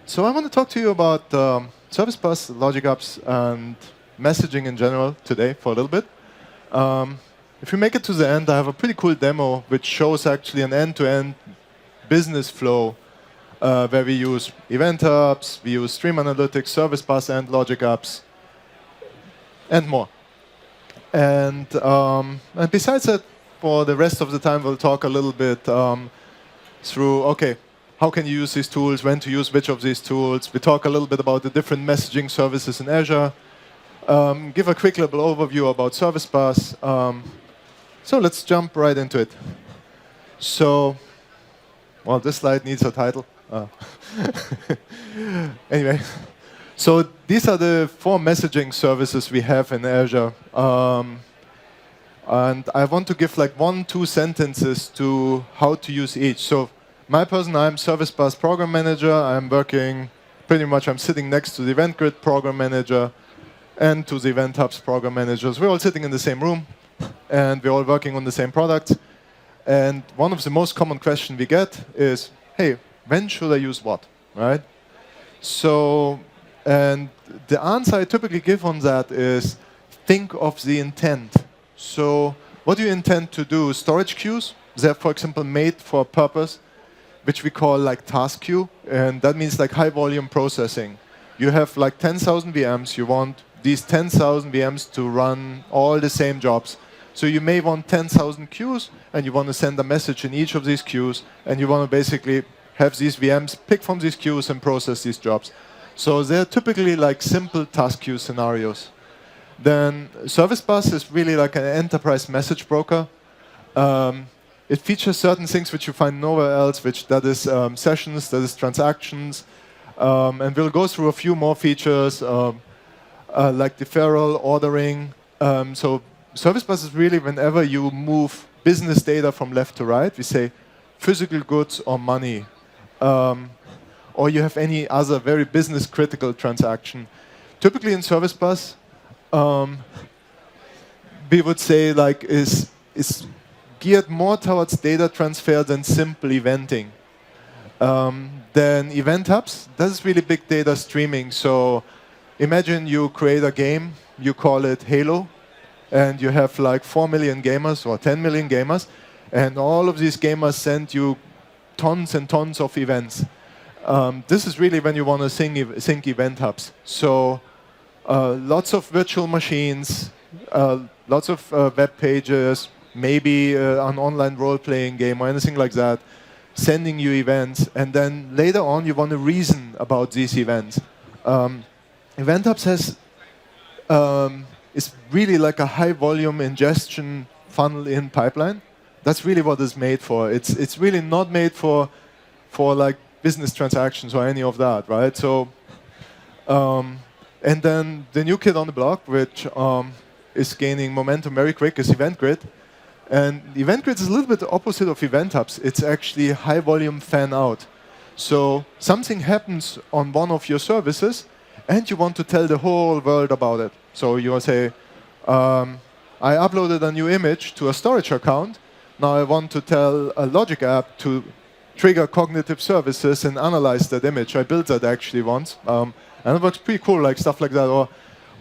So I want to talk to you about Service Bus, Logic Apps, and messaging in general today for a little bit. If you make it to the end, I have a pretty cool demo which shows actually an end-to-end business flow where we use event hubs, we use stream analytics, Service Bus, and Logic Apps, and more. And besides that, for the rest of the time, we'll talk a little bit through, OK, how can you use these tools, when to use which of these tools. We talk a little bit about the different messaging services in Azure. Give a quick little overview about Service Bus. So let's jump right into it. So, well, this slide needs a title. Anyway, so these are the 4 messaging services we have in Azure. And I want to give like 1-2 sentences to how to use each. So I'm Service Bus Program Manager. I'm working pretty much, I'm sitting next to the Event Grid Program Manager and to the Event Hubs Program Managers. We're all sitting in the same room, and we're all working on the same product. And one of the most common questions we get is, hey, when should I use what, right? So, and the answer I typically give on that is, think of the intent. So what do you intend to do? Storage queues, they're, for example, made for a purpose, which we call like task queue, and that means like high volume processing. You have like 10,000 VMs, you want these 10,000 VMs to run all the same jobs. So you may want 10,000 queues, and you want to send a message in each of these queues, and you want to basically have these VMs pick from these queues and process these jobs. So they're typically like simple task queue scenarios. Then Service Bus is really like an enterprise message broker. It features certain things which you find nowhere else, that is sessions, that is transactions. And we'll go through a few more features, like deferral, ordering. So Service Bus is really whenever you move business data from left to right, we say physical goods or money. Or you have any other very business critical transaction. Typically in Service Bus, we would say like is geared more towards data transfer than simple eventing. Then event hubs, that is really big data streaming. So imagine you create a game, you call it Halo, and you have like 4 million gamers or 10 million gamers, and all of these gamers send you tons and tons of events. This is really when you want to sync event hubs. So lots of virtual machines, lots of web pages, maybe an online role-playing game or anything like that, sending you events, and then later on you want to reason about these events. Event Hubs is really like a high-volume ingestion funnel-in pipeline. That's really what it's made for. It's really not made for like business transactions or any of that, right? So, and then the new kid on the block, which is gaining momentum very quick, is Event Grid. And Event Grid is a little bit the opposite of Event Hubs. It's actually high volume fan out. So something happens on one of your services, and you want to tell the whole world about it. So you say, I uploaded a new image to a storage account. Now I want to tell a Logic app to trigger cognitive services and analyze that image. I built that actually once. And it works pretty cool, like stuff like that.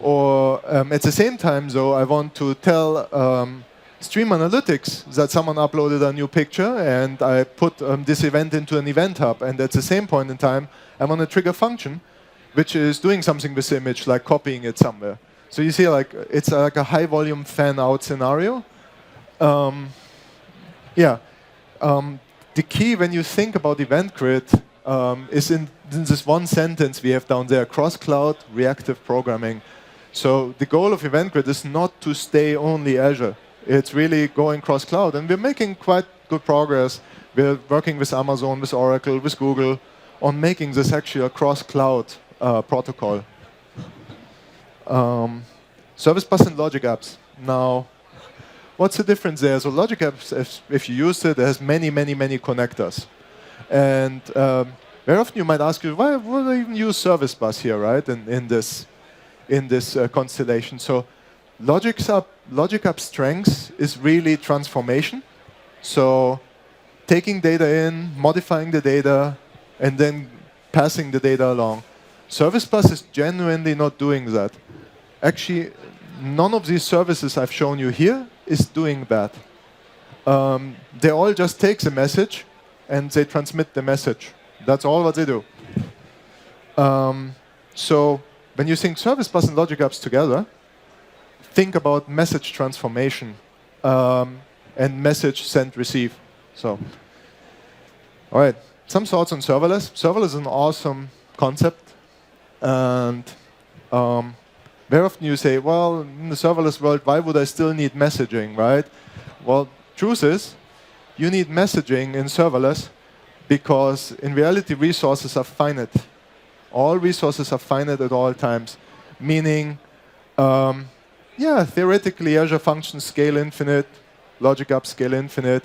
Or at the same time, though, I want to tell Stream Analytics that someone uploaded a new picture, and I put this event into an event hub. And at the same point in time, I want to trigger a function, which is doing something with the image, like copying it somewhere. So you see, like it's like a high-volume fan-out scenario. The key when you think about Event Grid is in this one sentence we have down there, cross-cloud reactive programming. So the goal of Event Grid is not to stay only Azure. It's really going cross-cloud. And we're making quite good progress. We're working with Amazon, with Oracle, with Google on making this actually a cross-cloud protocol. Service Bus and Logic Apps. Now, what's the difference there? So Logic Apps, if you use it has many, many, many connectors. And very often you might ask, why would I even use Service Bus here, right, in this constellation? So Logic App strengths is really transformation. So taking data in, modifying the data, and then passing the data along. Service bus is genuinely not doing that. Actually, none of these services I've shown you here is doing that. They all just take the message and they transmit the message. That's all what they do. So when you think service bus and logic apps together, think about message transformation and message send receive. So, all right, some thoughts on serverless. Serverless is an awesome concept, and very often you say, well, in the serverless world, why would I still need messaging, right? Well, truth is, you need messaging in serverless because in reality, resources are finite. All resources are finite at all times, meaning, yeah, theoretically, Azure functions scale infinite, logic apps scale infinite,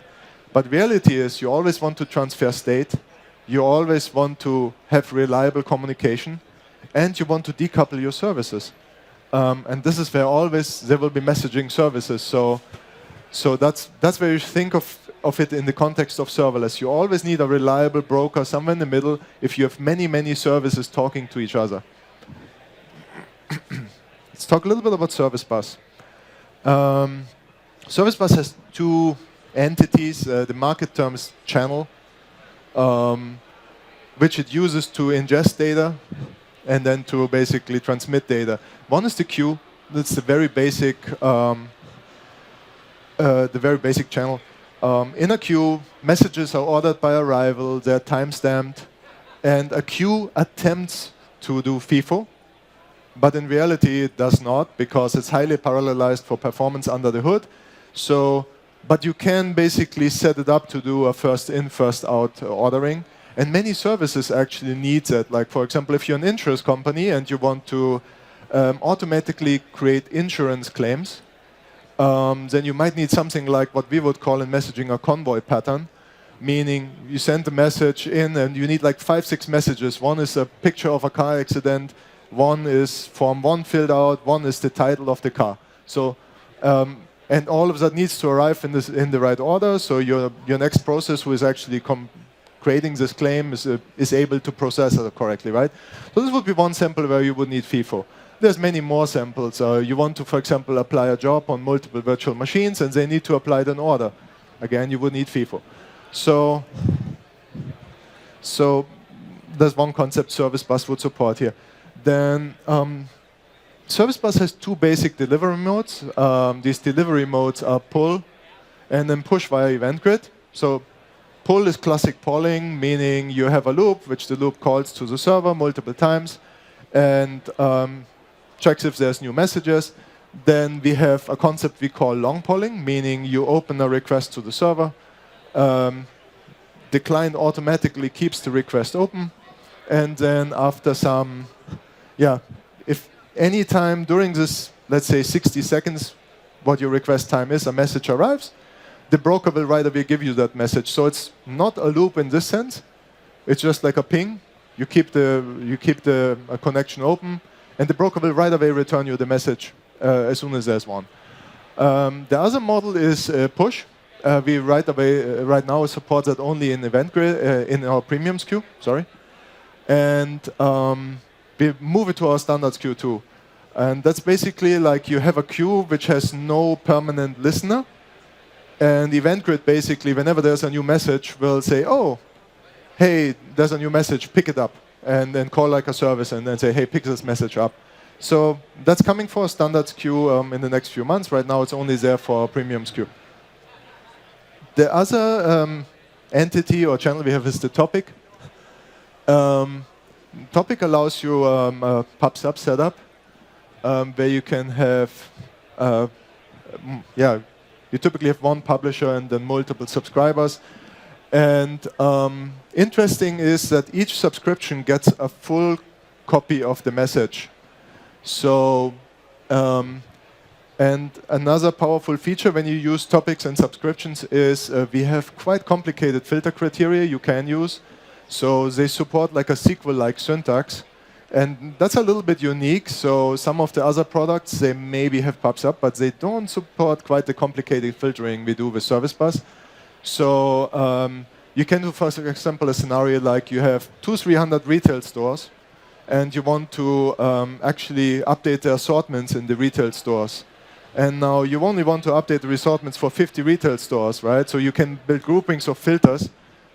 but reality is you always want to transfer state, you always want to have reliable communication, and you want to decouple your services. And this is where always there will be messaging services. So that's where you think of it in the context of serverless. You always need a reliable broker somewhere in the middle if you have many, many services talking to each other. Let's talk a little bit about service bus. Service bus has two entities. The market term is channel, which it uses to ingest data and then to basically transmit data. One is the queue. That's the very basic channel. In a queue, messages are ordered by arrival, they're time-stamped, and a queue attempts to do FIFO, but in reality it does not because it's highly parallelized for performance under the hood. So, but you can basically set it up to do a first-in, first-out ordering, and many services actually need that. Like, for example, if you're an insurance company and you want to automatically create insurance claims, then you might need something like what we would call in messaging a convoy pattern, meaning you send the message in and you need like 5-6 messages. One is a picture of a car accident, one is form 1 filled out, one is the title of the car. So, and all of that needs to arrive in the right order, so your next process who is actually creating this claim is able to process it correctly, right? So this would be one sample where you would need FIFO. There's many more samples. You want to, for example, apply a job on multiple virtual machines, and they need to apply it in order. Again, you would need FIFO. So there's one concept Service Bus would support here. Then Service Bus has two basic delivery modes. These delivery modes are pull and then push via event grid. So pull is classic polling, meaning you have a loop, which the loop calls to the server multiple times, and checks if there's new messages. Then we have a concept we call long polling, meaning you open a request to the server. The client automatically keeps the request open. And then after some, if any time during this, let's say 60 seconds, what your request time is, a message arrives, the broker will right away give you that message. So it's not a loop in this sense. It's just like a ping. You keep the connection open, and the broker will right away return you the message as soon as there's one. The other model is push. We right now support that only in event grid, in our premiums queue. Sorry, and we move it to our standards queue too. And that's basically like you have a queue which has no permanent listener, and event grid basically, whenever there's a new message, will say, "Oh, hey, there's a new message. Pick it up." And then call like a service and then say, hey, pick this message up. So that's coming for a standards queue in the next few months. Right now, it's only there for a premiums queue. The other entity or channel we have is the topic. Topic allows you a pub/sub setup where you can have, you typically have one publisher and then multiple subscribers. And interesting is that each subscription gets a full copy of the message. So, and another powerful feature when you use topics and subscriptions is we have quite complicated filter criteria you can use. So they support like a SQL-like syntax. And that's a little bit unique. So some of the other products, they maybe have pub/sub, but they don't support quite the complicated filtering we do with Service Bus. So You can do, for example, a scenario like you have 300 retail stores, and you want to actually update the assortments in the retail stores. And now you only want to update the assortments for 50 retail stores, right? So you can build groupings of filters,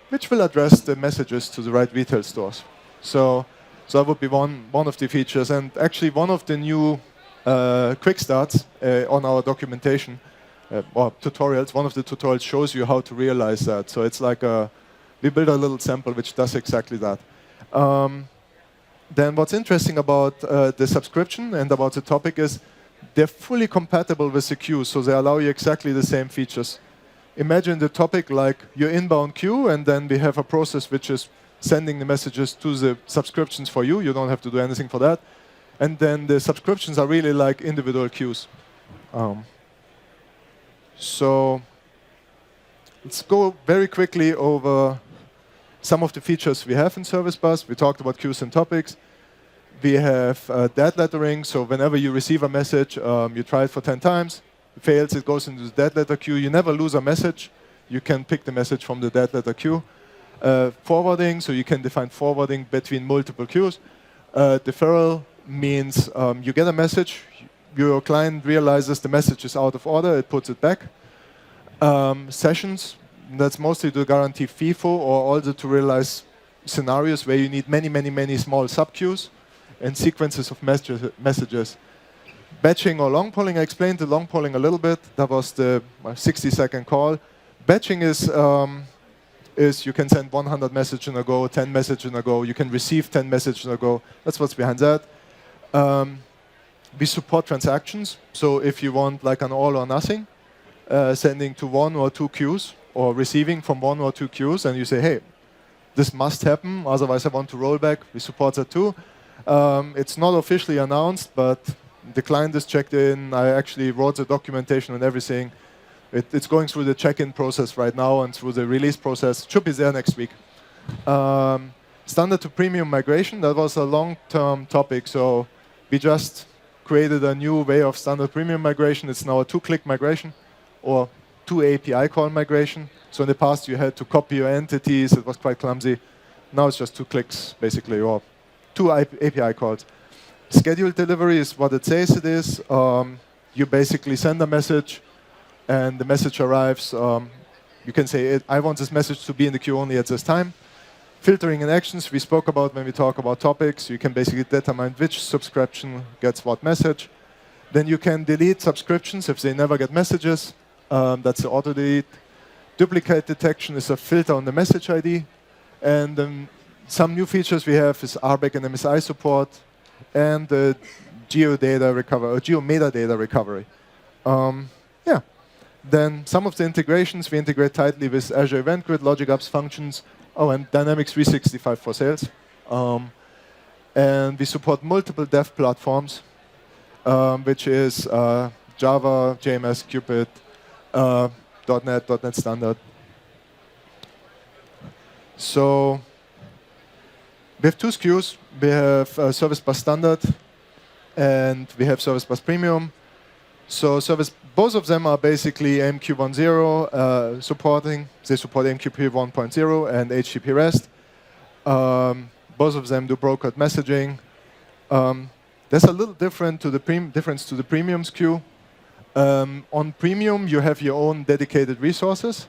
which will address the messages to the right retail stores. So that would be one of the features. And actually, one of the new quick starts on our documentation or tutorials, one of the tutorials shows you how to realize that. So it's like we build a little sample which does exactly that. Then what's interesting about the subscription and about the topic is they're fully compatible with the queue, so they allow you exactly the same features. Imagine the topic like your inbound queue, and then we have a process which is sending the messages to the subscriptions for you. You don't have to do anything for that. And then the subscriptions are really like individual queues. So let's go very quickly over some of the features we have in Service Bus. We talked about queues and topics. We have dead lettering, so whenever you receive a message, you try it for 10 times. It fails, it goes into the dead letter queue. You never lose a message. You can pick the message from the dead letter queue. Forwarding, so you can define forwarding between multiple queues. Deferral means you get a message, your client realizes the message is out of order, it puts it back. Sessions, that's mostly to guarantee FIFO or also to realize scenarios where you need many small subqueues and sequences of messages. Batching or long polling, I explained the long polling a little bit. That was the 60-second call. Batching is you can send 100 messages in a go, 10 messages in a go. You can receive 10 messages in a go. That's what's behind that. We support transactions. So if you want like an all or nothing, sending to 1 or 2 queues or receiving from 1 or 2 queues, and you say, hey, this must happen, otherwise I want to roll back, we support that too. It's not officially announced, but the client is checked in. I actually wrote the documentation and everything. It's going through the check-in process right now and through the release process. Should be there next week. Standard to premium migration, that was a long-term topic. So we just created a new way of standard premium migration. It's now a 2-click migration or 2 API call migration. So in the past, you had to copy your entities. It was quite clumsy. Now it's just 2 clicks, basically, or 2 API calls. Scheduled delivery is what it says it is. You basically send a message, and the message arrives. You can say, I want this message to be in the queue only at this time. Filtering and actions, we spoke about when we talk about topics. You can basically determine which subscription gets what message. Then you can delete subscriptions if they never get messages. That's the auto-delete. Duplicate detection is a filter on the message ID. And some new features we have is RBAC and MSI support, and the geodata recovery, or geometadata recovery. Yeah. Then some of the integrations, we integrate tightly with Azure Event Grid, Logic Apps functions, and Dynamics 365 for sales. And we support multiple dev platforms, which is Java, JMS, Qt, .NET Standard. So we have 2 SKUs. We have Service Bus Standard, and we have Service Bus Premium. So both of them are basically AMQ 1.0 supporting. They support AMQP 1.0 and HTTP REST. Both of them do brokered messaging. There's a little difference to the premium SKU. On premium, you have your own dedicated resources,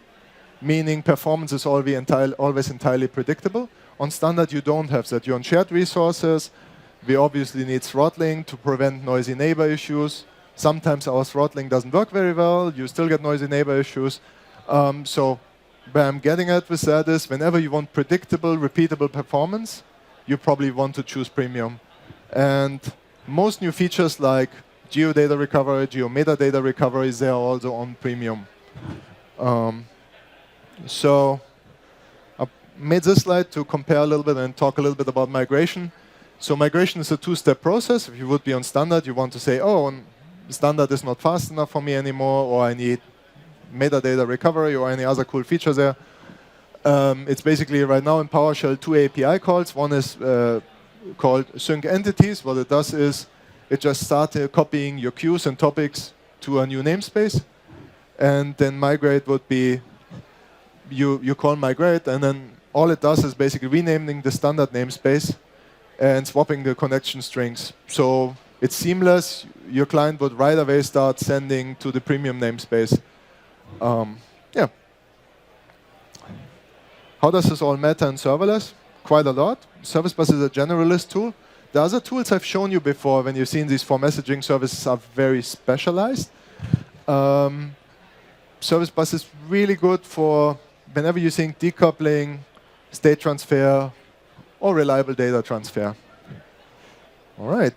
meaning performance is always entirely predictable. On standard, you don't have that. You're on shared resources. We obviously need throttling to prevent noisy neighbor issues. Sometimes our throttling doesn't work very well. You still get noisy neighbor issues. So where I'm getting at with that is whenever you want predictable, repeatable performance, you probably want to choose premium. And most new features like geodata recovery, geometadata recovery, they are also on premium. So I made this slide to compare a little bit and talk a little bit about migration. So migration is a 2-step process. If you would be on standard, you want to say, oh, standard is not fast enough for me anymore, or I need metadata recovery or any other cool feature there. It's basically right now in PowerShell 2 API calls. One is called sync entities. What it does is it just starts copying your queues and topics to a new namespace. And then migrate would be you call migrate, and then all it does is basically renaming the standard namespace and swapping the connection strings. So it's seamless. Your client would right away start sending to the premium namespace. Yeah. How does this all matter in serverless? Quite a lot. Service bus is a generalist tool. The other tools I've shown you before, when you've seen these for messaging services, are very specialized. Service bus is really good for whenever you think decoupling, state transfer, or reliable data transfer. All right.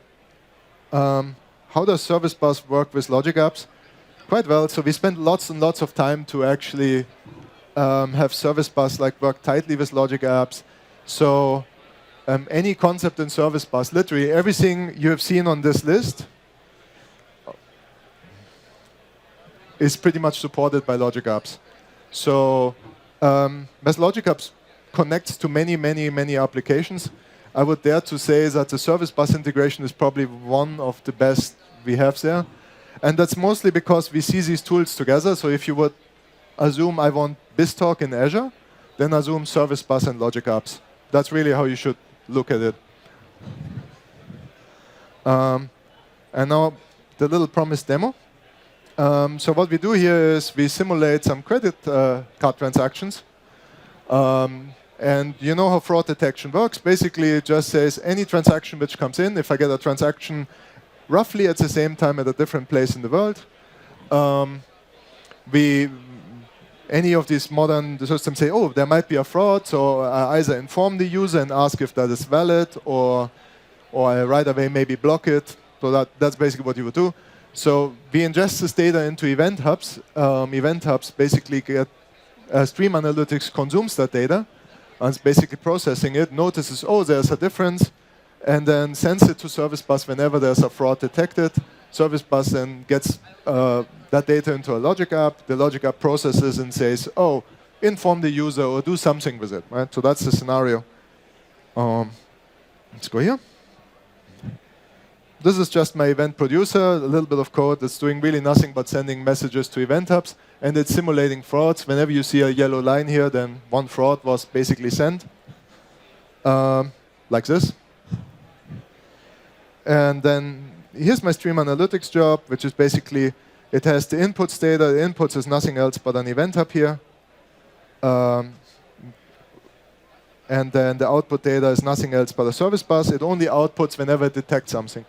How does service bus work with logic apps? Quite well. So we spent lots and lots of time to actually have service bus work tightly with logic apps. So any concept in service bus, literally everything you have seen on this list is pretty much supported by logic apps. So as logic apps connects to many, many, many applications, I would dare to say that the service bus integration is probably one of the best we have there. And that's mostly because we see these tools together. So if you would assume I want BizTalk in Azure, then assume service bus and logic apps. That's really how you should look at it. And now the little promised demo. So what we do here is we simulate some credit card transactions. And you know how fraud detection works. Basically, it just says any transaction which comes in, if I get a transaction roughly at the same time at a different place in the world, any of these modern systems say, oh, there might be a fraud, so I either inform the user and ask if that is valid, or I right away maybe block it. So that's basically what you would do. So we ingest this data into event hubs. Event hubs basically get Stream Analytics consumes that data and is basically processing it, notices, oh, there's a difference, and then sends it to Service Bus whenever there's a fraud detected. Service Bus then gets that data into a logic app. The logic app processes and says, oh, inform the user or do something with it. Right? So that's the scenario. Let's go here. This is just my event producer, a little bit of code that's doing really nothing but sending messages to event hubs, and it's simulating frauds. Whenever you see a yellow line here, then one fraud was basically sent, like this. And then here's my Stream Analytics job, which is basically, it has the inputs data. The inputs is nothing else but an event hub here. And then the output data is nothing else but a service bus. It only outputs whenever it detects something.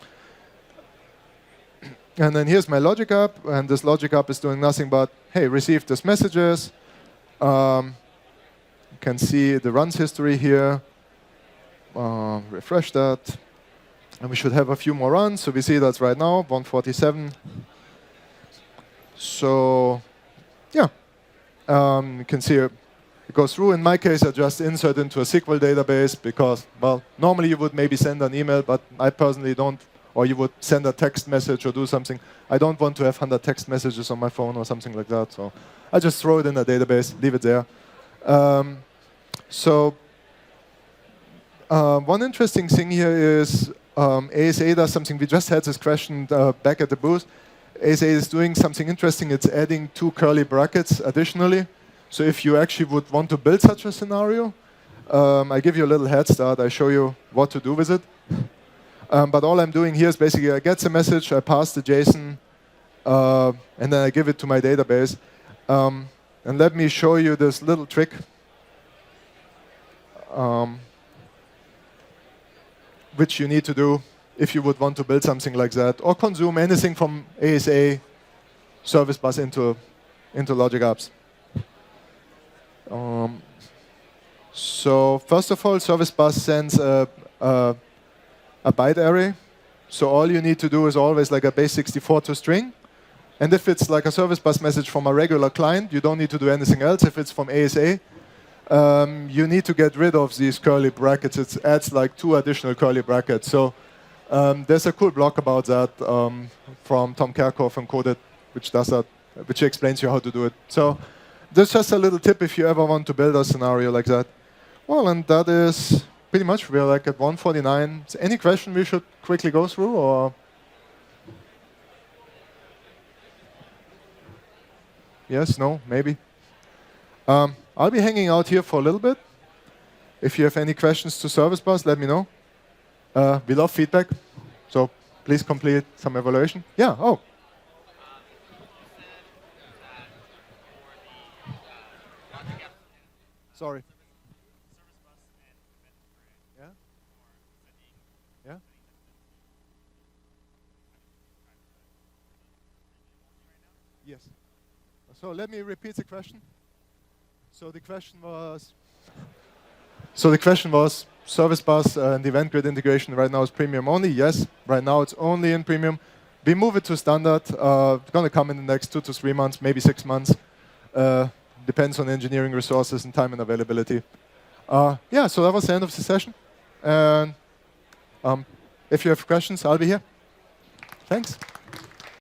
And then here's my logic app, and this logic app is doing nothing but, hey, receive these messages. You can see the runs history here. Refresh that. And we should have a few more runs. So we see that's right now, 147. So, yeah. You can see it goes through. In my case, I just insert into a SQL database because, well, normally you would maybe send an email, but I personally don't. Or you would send a text message or do something. I don't want to have 100 text messages on my phone or something like that. So I just throw it in a database, leave it there. One interesting thing here is ASA does something. We just had this question back at the booth. ASA is doing something interesting. It's adding 2 curly brackets additionally. So if you actually would want to build such a scenario, I give you a little head start. I show you what to do with it. But all I'm doing here is basically I get the message, I pass the JSON, and then I give it to my database. And let me show you this little trick. Which you need to do if you would want to build something like that, or consume anything from ASA Service Bus into logic apps. So first of all, Service Bus sends a byte array. So all you need to do is always like a base 64 to string. And if it's like a service bus message from a regular client, you don't need to do anything else. If it's from ASA, you need to get rid of these curly brackets. It adds like 2 additional curly brackets. So there's a cool blog about that from Tom Kerkhoff and Coded, which does that, which explains you how to do it. So that's just a little tip if you ever want to build a scenario like that. Well, and that is pretty much, we're like at 1:49. Is any question we should quickly go through, or? Yes, no, maybe? I'll be hanging out here for a little bit. If you have any questions to Service Bus, let me know. We love feedback, so please complete some evaluation. Yeah, oh. Sorry. Yeah? Yeah? Yes. So let me repeat the question. So the question was, Service Bus and Event Grid integration right now is premium only. Yes, right now it's only in premium. We move it to standard. It's going to come in the next 2 to 3 months, maybe 6 months. Depends on engineering resources and time and availability. Yeah, so that was the end of the session. And if you have questions, I'll be here. Thanks.